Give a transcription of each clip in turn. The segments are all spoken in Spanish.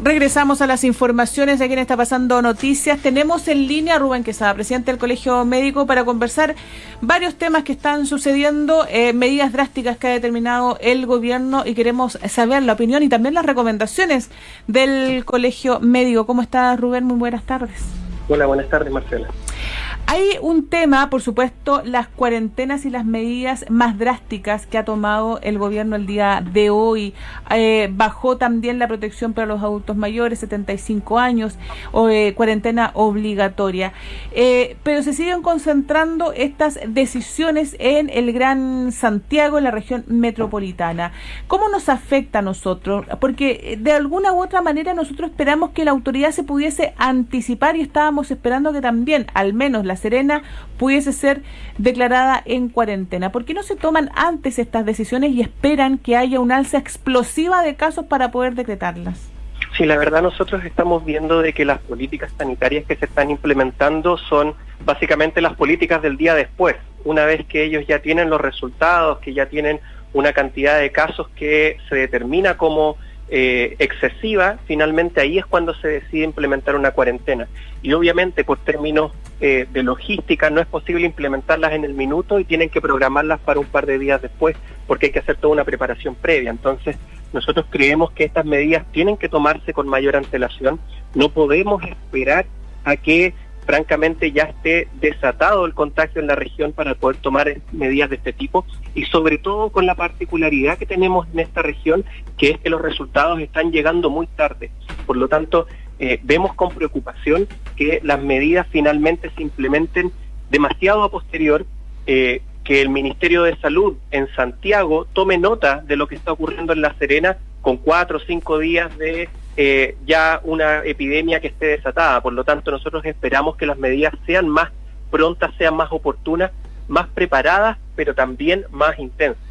Regresamos a las informaciones de quien está pasando noticias. Tenemos en línea a Rubén Quesada, presidente del Colegio Médico, para conversar varios temas que están sucediendo, medidas drásticas que ha determinado el gobierno, y queremos saber la opinión y también las recomendaciones del Colegio Médico. ¿Cómo está, Rubén? Muy buenas tardes. Hola, buenas tardes, Marcela. Hay un tema, por supuesto, las cuarentenas y las medidas más drásticas que ha tomado el gobierno el día de hoy. Bajó también la protección para los adultos mayores, 75 años, cuarentena obligatoria. Pero se siguen concentrando estas decisiones en el Gran Santiago, en la región metropolitana. ¿Cómo nos afecta a nosotros? Porque de alguna u otra manera nosotros esperamos que la autoridad se pudiese anticipar, y estábamos esperando que también, al menos La Serena, pudiese ser declarada en cuarentena. ¿Por qué no se toman antes estas decisiones y esperan que haya un alza explosiva de casos para poder decretarlas? Sí, la verdad nosotros estamos viendo de que las políticas sanitarias que se están implementando son básicamente las políticas del día después. Una vez que ellos ya tienen los resultados, que ya tienen una cantidad de casos que se determina como excesiva, finalmente ahí es cuando se decide implementar una cuarentena. Y obviamente por términos de logística no es posible implementarlas en el minuto y tienen que programarlas para un par de días después, porque hay que hacer toda una preparación previa. Entonces nosotros creemos que estas medidas tienen que tomarse con mayor antelación. No podemos esperar a que francamente ya esté desatado el contagio en la región para poder tomar medidas de este tipo, y sobre todo con la particularidad que tenemos en esta región, que es que los resultados están llegando muy tarde. Por lo tanto, vemos con preocupación que las medidas finalmente se implementen demasiado a posterior, que el Ministerio de Salud en Santiago tome nota de lo que está ocurriendo en La Serena con 4 o 5 días de ya una epidemia que esté desatada. Por lo tanto, nosotros esperamos que las medidas sean más prontas, sean más oportunas, más preparadas, pero también más intensas.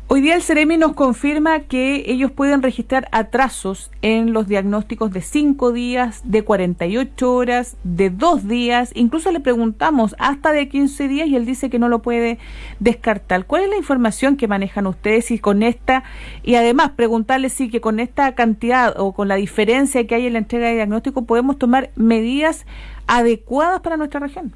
Hoy día el Ceremi nos confirma que ellos pueden registrar atrasos en los diagnósticos de 5 días, de 48 horas, de 2 días, incluso le preguntamos hasta de 15 días y él dice que no lo puede descartar. ¿Cuál es la información que manejan ustedes y con esta, y además preguntarles si que con esta cantidad o con la diferencia que hay en la entrega de diagnóstico podemos tomar medidas adecuadas para nuestra región?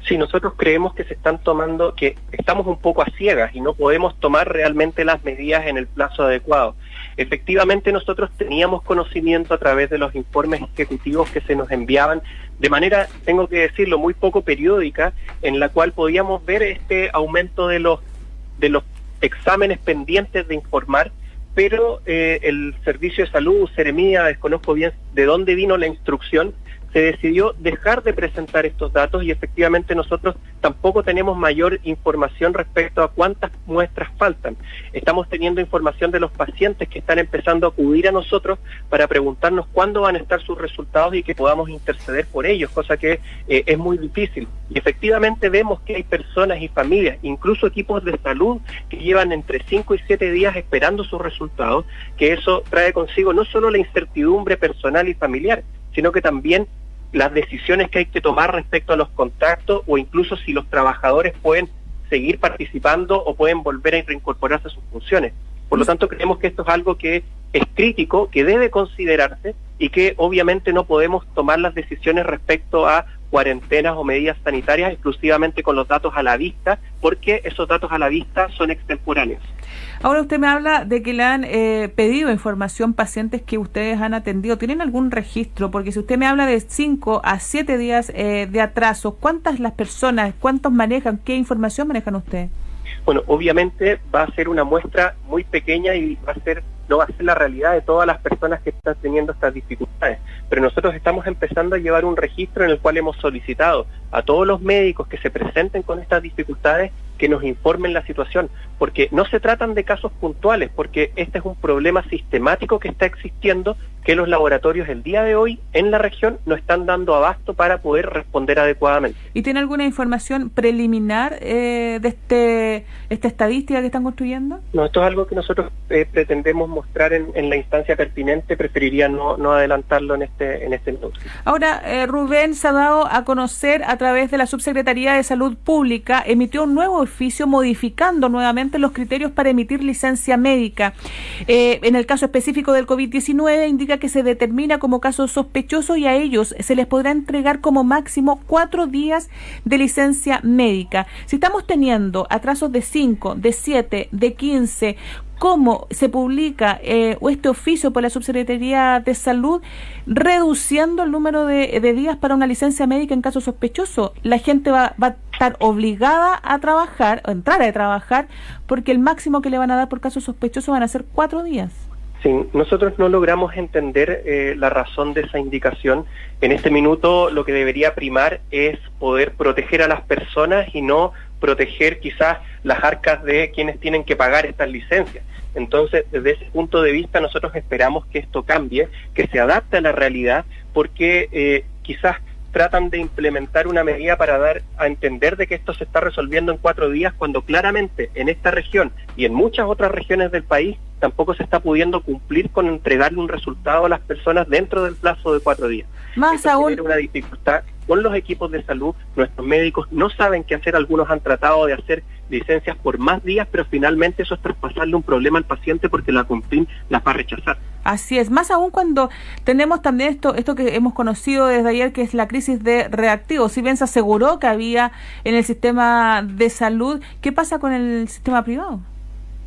Sí, nosotros creemos que se están tomando, que estamos un poco a ciegas y no podemos tomar realmente las medidas en el plazo adecuado. Efectivamente, nosotros teníamos conocimiento a través de los informes ejecutivos que se nos enviaban de manera, tengo que decirlo, muy poco periódica, en la cual podíamos ver este aumento de los exámenes pendientes de informar, pero el Servicio de Salud, Seremía, desconozco bien de dónde vino la instrucción, se decidió dejar de presentar estos datos, y efectivamente nosotros tampoco tenemos mayor información respecto a cuántas muestras faltan. Estamos teniendo información de los pacientes que están empezando a acudir a nosotros para preguntarnos cuándo van a estar sus resultados y que podamos interceder por ellos, cosa que es muy difícil. Y efectivamente vemos que hay personas y familias, incluso equipos de salud, que llevan entre 5 y 7 días esperando sus resultados, que eso trae consigo no solo la incertidumbre personal y familiar, sino que también las decisiones que hay que tomar respecto a los contactos, o incluso si los trabajadores pueden seguir participando o pueden volver a reincorporarse a sus funciones. Por lo tanto, creemos que esto es algo que es crítico, que debe considerarse, y que obviamente no podemos tomar las decisiones respecto a cuarentenas o medidas sanitarias exclusivamente con los datos a la vista, porque esos datos a la vista son extemporáneos. Ahora usted me habla de que le han pedido información pacientes que ustedes han atendido. ¿Tienen algún registro? Porque si usted me habla de 5 a 7 días de atraso, ¿cuántas las personas, cuántos manejan, qué información manejan ustedes? Bueno, obviamente va a ser una muestra muy pequeña y no va a ser la realidad de todas las personas que están teniendo estas dificultades, pero nosotros estamos empezando a llevar un registro en el cual hemos solicitado a todos los médicos que se presenten con estas dificultades que nos informen la situación, porque no se tratan de casos puntuales, porque este es un problema sistemático que está existiendo, que los laboratorios el día de hoy en la región no están dando abasto para poder responder adecuadamente. ¿Y tiene alguna información preliminar de esta estadística que están construyendo? No, esto es algo que nosotros pretendemos mostrar en la instancia pertinente. Preferiría no adelantarlo en este minuto. Ahora, Rubén, se ha dado a conocer a través de la Subsecretaría de Salud Pública, emitió un nuevo oficio modificando nuevamente los criterios para emitir licencia médica. En el caso específico del COVID-19 indica que se determina como caso sospechoso y a ellos se les podrá entregar como máximo 4 días de licencia médica. Si estamos teniendo atrasos de 5, de 7, de 15, cómo se publica este oficio por la Subsecretaría de Salud, reduciendo el número de días para una licencia médica en caso sospechoso, la gente va a estar obligada a trabajar, o entrar a trabajar, porque el máximo que le van a dar por caso sospechoso van a ser 4 días. Sí, nosotros no logramos entender la razón de esa indicación. En este minuto lo que debería primar es poder proteger a las personas y no proteger quizás las arcas de quienes tienen que pagar estas licencias. Entonces, desde ese punto de vista, nosotros esperamos que esto cambie, que se adapte a la realidad, porque quizás tratan de implementar una medida para dar a entender de que esto se está resolviendo en 4 días, cuando claramente en esta región y en muchas otras regiones del país tampoco se está pudiendo cumplir con entregarle un resultado a las personas dentro del plazo de 4 días. Más Esto aún, genera una dificultad con los equipos de salud. Nuestros médicos no saben qué hacer, algunos han tratado de hacer licencias por más días, pero finalmente eso es traspasarle un problema al paciente porque la CONFIN las va a rechazar. Así es, más aún cuando tenemos también esto que hemos conocido desde ayer, que es la crisis de reactivos. Si bien se aseguró que había en el sistema de salud, ¿qué pasa con el sistema privado?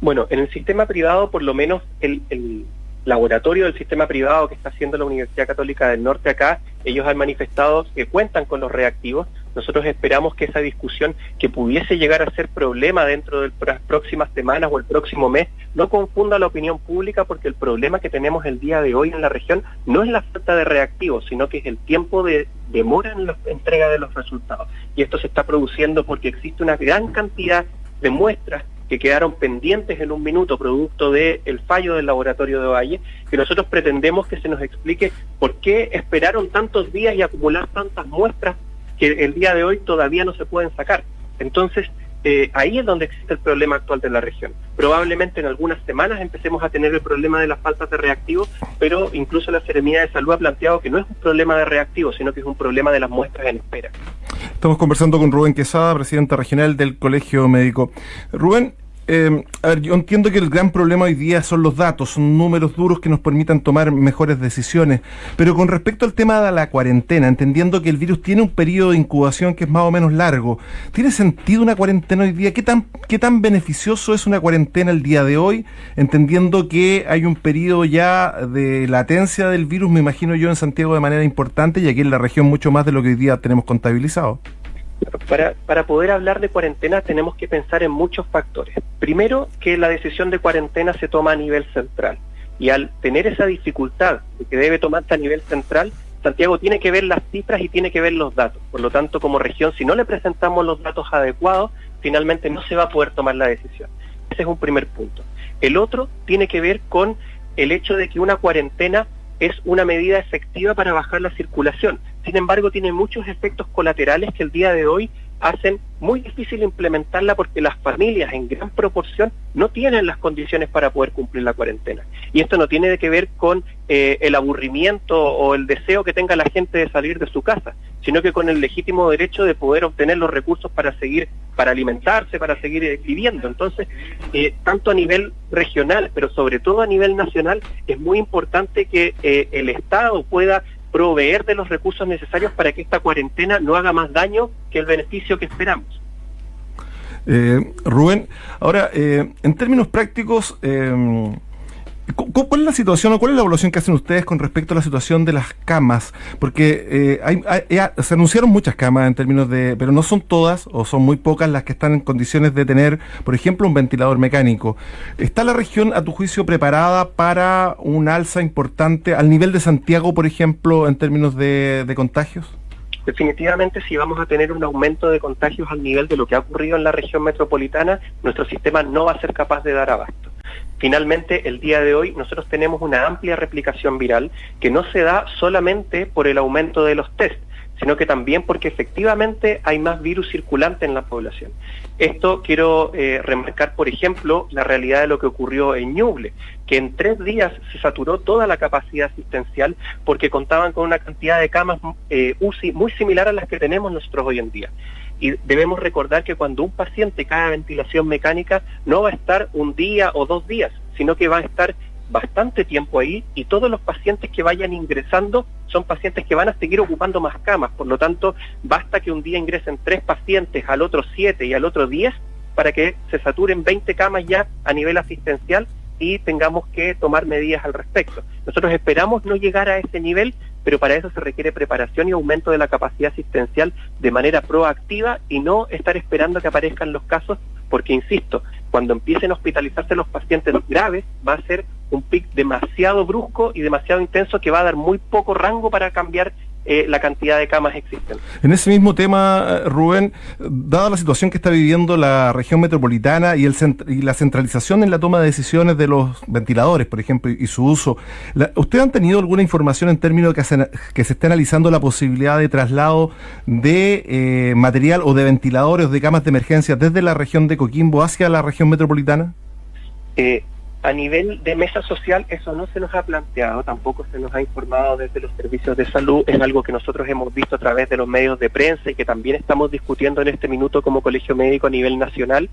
Bueno, en el sistema privado, por lo menos el laboratorio del sistema privado que está haciendo la Universidad Católica del Norte acá, ellos han manifestado que cuentan con los reactivos. Nosotros esperamos que esa discusión, que pudiese llegar a ser problema dentro de las próximas semanas o el próximo mes, no confunda la opinión pública, porque el problema que tenemos el día de hoy en la región no es la falta de reactivos, sino que es el tiempo de demora en la entrega de los resultados. Y esto se está produciendo porque existe una gran cantidad de muestras que quedaron pendientes en un minuto producto del fallo del laboratorio de Ovalle, que nosotros pretendemos que se nos explique por qué esperaron tantos días y acumular tantas muestras que el día de hoy todavía no se pueden sacar. Entonces, ahí es donde existe el problema actual de la región. Probablemente en algunas semanas empecemos a tener el problema de las faltas de reactivos, pero incluso la Seremía de Salud ha planteado que no es un problema de reactivos, sino que es un problema de las muestras en espera. Estamos conversando con Rubén Quesada, presidente regional del Colegio Médico. Rubén, a ver, yo entiendo que el gran problema hoy día son los datos, son números duros que nos permitan tomar mejores decisiones, pero con respecto al tema de la cuarentena, entendiendo que el virus tiene un periodo de incubación que es más o menos largo, ¿tiene sentido una cuarentena hoy día? ¿Qué tan beneficioso es una cuarentena el día de hoy, entendiendo que hay un periodo ya de latencia del virus, me imagino yo, en Santiago de manera importante, y aquí en la región mucho más de lo que hoy día tenemos contabilizado? Para poder hablar de cuarentena tenemos que pensar en muchos factores. Primero, que la decisión de cuarentena se toma a nivel central, y al tener esa dificultad de que debe tomarse a nivel central, Santiago tiene que ver las cifras y tiene que ver los datos. Por lo tanto, como región, si no le presentamos los datos adecuados, finalmente no se va a poder tomar la decisión. Ese es un primer punto. El otro tiene que ver con el hecho de que una cuarentena es una medida efectiva para bajar la circulación. Sin embargo, tiene muchos efectos colaterales que el día de hoy hacen muy difícil implementarla, porque las familias en gran proporción no tienen las condiciones para poder cumplir la cuarentena. Y esto no tiene que ver con el aburrimiento o el deseo que tenga la gente de salir de su casa, sino que con el legítimo derecho de poder obtener los recursos para alimentarse, para seguir viviendo. Entonces, tanto a nivel regional, pero sobre todo a nivel nacional, es muy importante que el Estado pueda proveer de los recursos necesarios para que esta cuarentena no haga más daño que el beneficio que esperamos. Rubén, ahora, en términos prácticos, ¿cuál es la situación o cuál es la evaluación que hacen ustedes con respecto a la situación de las camas? Porque se anunciaron muchas camas en términos de, pero no son todas o son muy pocas las que están en condiciones de tener, por ejemplo, un ventilador mecánico. ¿Está la región, a tu juicio, preparada para un alza importante al nivel de Santiago, por ejemplo, en términos de contagios? Definitivamente, si vamos a tener un aumento de contagios al nivel de lo que ha ocurrido en la región metropolitana, nuestro sistema no va a ser capaz de dar abasto. Finalmente, el día de hoy nosotros tenemos una amplia replicación viral que no se da solamente por el aumento de los test, sino que también porque efectivamente hay más virus circulante en la población. Esto quiero remarcar, por ejemplo, la realidad de lo que ocurrió en Ñuble, que en 3 días se saturó toda la capacidad asistencial porque contaban con una cantidad de camas UCI muy similar a las que tenemos nosotros hoy en día. Y debemos recordar que cuando un paciente cae a ventilación mecánica no va a estar un día o 2 días, sino que va a estar bastante tiempo ahí, y todos los pacientes que vayan ingresando son pacientes que van a seguir ocupando más camas. Por lo tanto, basta que un día ingresen 3 pacientes, al otro 7 y al otro 10 para que se saturen 20 camas ya a nivel asistencial y tengamos que tomar medidas al respecto. Nosotros esperamos no llegar a ese nivel, pero para eso se requiere preparación y aumento de la capacidad asistencial de manera proactiva y no estar esperando que aparezcan los casos, porque insisto, cuando empiecen a hospitalizarse los pacientes graves va a ser un pic demasiado brusco y demasiado intenso que va a dar muy poco rango para cambiar la cantidad de camas existentes. En ese mismo tema, Rubén, dada la situación que está viviendo la región metropolitana y la centralización en la toma de decisiones de los ventiladores, por ejemplo, y su uso, ¿ustedes han tenido alguna información en términos de que se esté analizando la posibilidad de traslado de material o de ventiladores o de camas de emergencia desde la región de Coquimbo hacia la región metropolitana? A nivel de mesa social eso no se nos ha planteado, tampoco se nos ha informado desde los servicios de salud, es algo que nosotros hemos visto a través de los medios de prensa y que también estamos discutiendo en este minuto como Colegio Médico a nivel nacional.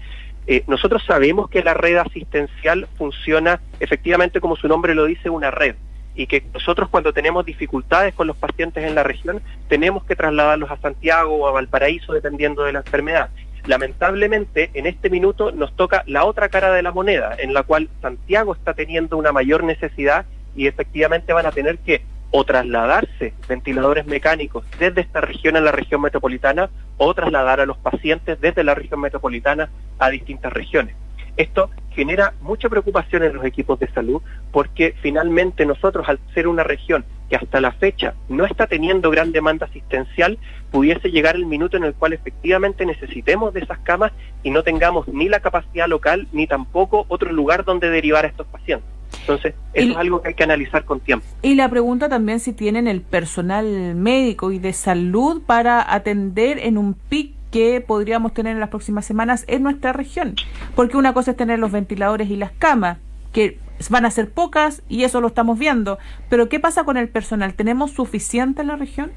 Nosotros sabemos que la red asistencial funciona efectivamente como su nombre lo dice, una red, y que nosotros cuando tenemos dificultades con los pacientes en la región tenemos que trasladarlos a Santiago o a Valparaíso dependiendo de la enfermedad. Lamentablemente, en este minuto nos toca la otra cara de la moneda, en la cual Santiago está teniendo una mayor necesidad y efectivamente van a tener que o trasladarse ventiladores mecánicos desde esta región a la región metropolitana o trasladar a los pacientes desde la región metropolitana a distintas regiones. Esto genera mucha preocupación en los equipos de salud porque finalmente nosotros, al ser una región que hasta la fecha no está teniendo gran demanda asistencial, pudiese llegar el minuto en el cual efectivamente necesitemos de esas camas y no tengamos ni la capacidad local ni tampoco otro lugar donde derivar a estos pacientes. Entonces, eso es algo que hay que analizar con tiempo. Y la pregunta también si tienen el personal médico y de salud para atender en un pic que podríamos tener en las próximas semanas en nuestra región, porque una cosa es tener los ventiladores y las camas, que van a ser pocas y eso lo estamos viendo, pero ¿qué pasa con el personal? ¿Tenemos suficiente en la región?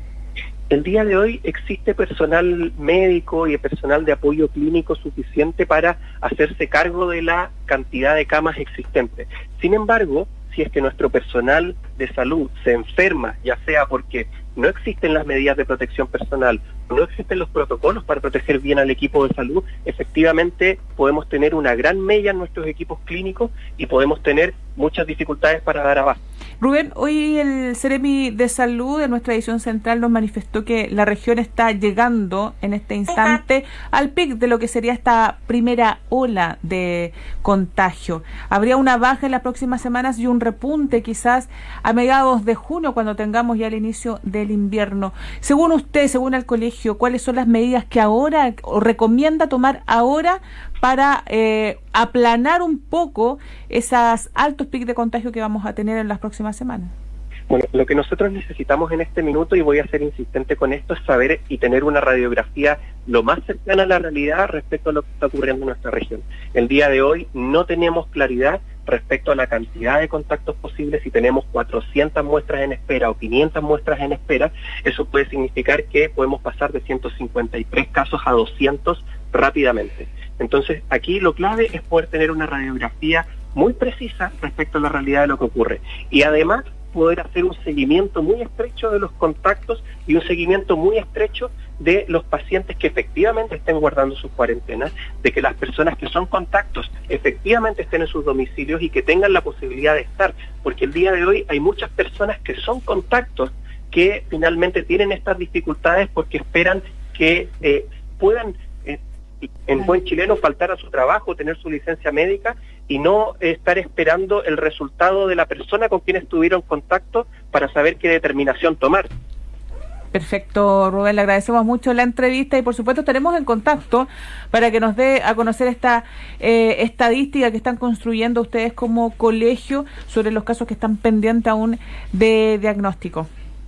El día de hoy existe personal médico y personal de apoyo clínico suficiente para hacerse cargo de la cantidad de camas existentes. Sin embargo, si es que nuestro personal de salud se enferma, ya sea porque no existen las medidas de protección personal, no existen los protocolos para proteger bien al equipo de salud, efectivamente podemos tener una gran mella en nuestros equipos clínicos y podemos tener muchas dificultades para dar abasto. Rubén, hoy el Seremi de Salud de nuestra edición central nos manifestó que la región está llegando en este instante al pic de lo que sería esta primera ola de contagio. Habría una baja en las próximas semanas y un repunte quizás a mediados de junio cuando tengamos ya el inicio del invierno. Según usted, según el colegio, ¿cuáles son las medidas que ahora o recomienda tomar ahora para aplanar un poco esos altos picos de contagio que vamos a tener en las próximas semanas? Bueno, lo que nosotros necesitamos en este minuto, y voy a ser insistente con esto, es saber y tener una radiografía lo más cercana a la realidad respecto a lo que está ocurriendo en nuestra región. El día de hoy no tenemos claridad respecto a la cantidad de contactos posibles. Si tenemos 400 muestras en espera o 500 muestras en espera, eso puede significar que podemos pasar de 153 casos a 200 rápidamente. Entonces, aquí lo clave es poder tener una radiografía muy precisa respecto a la realidad de lo que ocurre. Y además, poder hacer un seguimiento muy estrecho de los contactos y un seguimiento muy estrecho de los pacientes que efectivamente estén guardando sus cuarentenas, de que las personas que son contactos efectivamente estén en sus domicilios y que tengan la posibilidad de estar, porque el día de hoy hay muchas personas que son contactos que finalmente tienen estas dificultades porque esperan que puedan en buen chileno faltar a su trabajo, tener su licencia médica y no estar esperando el resultado de la persona con quien estuvieron en contacto para saber qué determinación tomar. Perfecto, Rubén, le agradecemos mucho la entrevista y por supuesto estaremos en contacto para que nos dé a conocer esta estadística que están construyendo ustedes como colegio sobre los casos que están pendientes aún de diagnóstico.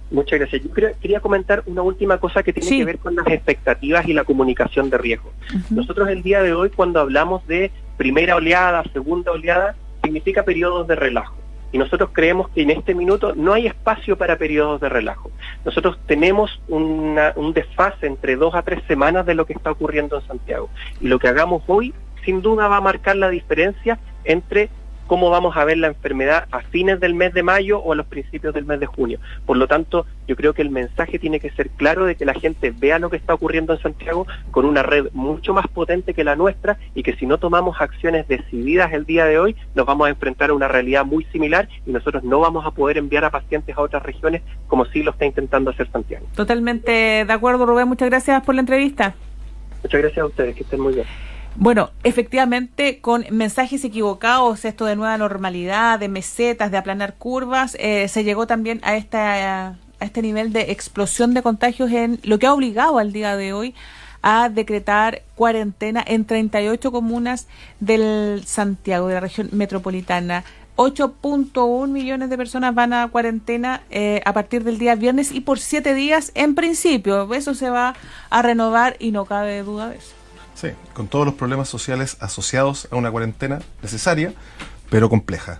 Muchas gracias. Yo quería comentar una última cosa que tiene que ver con las expectativas y la comunicación de riesgo. Nosotros el día de hoy, cuando hablamos de primera oleada, segunda oleada, significa periodos de relajo. Y nosotros creemos que en este minuto no hay espacio para periodos de relajo. nosotros tenemos un desfase entre 2 a 3 semanas de lo que está ocurriendo en Santiago. Y lo que hagamos hoy, sin duda, va a marcar la diferencia entre cómo vamos a ver la enfermedad a fines del mes de mayo o a los principios del mes de junio. Por lo tanto, yo creo que el mensaje tiene que ser claro de que la gente vea lo que está ocurriendo en Santiago con una red mucho más potente que la nuestra, y que si no tomamos acciones decididas el día de hoy, nos vamos a enfrentar a una realidad muy similar y nosotros no vamos a poder enviar a pacientes a otras regiones como sí lo está intentando hacer Santiago. Totalmente de acuerdo, Rubén. Muchas gracias por la entrevista. Muchas gracias a ustedes, que estén muy bien. Bueno, efectivamente, con mensajes equivocados, esto de nueva normalidad, de mesetas, de aplanar curvas, se llegó también a este nivel de explosión de contagios, en lo que ha obligado al día de hoy a decretar cuarentena en 38 comunas del Santiago, de la región metropolitana. 8.1 millones de personas van a cuarentena a partir del día viernes y por 7 días en principio. Eso se va a renovar y no cabe duda de eso. Sí, con todos los problemas sociales asociados a una cuarentena necesaria, pero compleja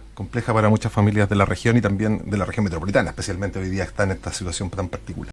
para muchas familias de la región y también de la región metropolitana, especialmente hoy día está en esta situación tan particular.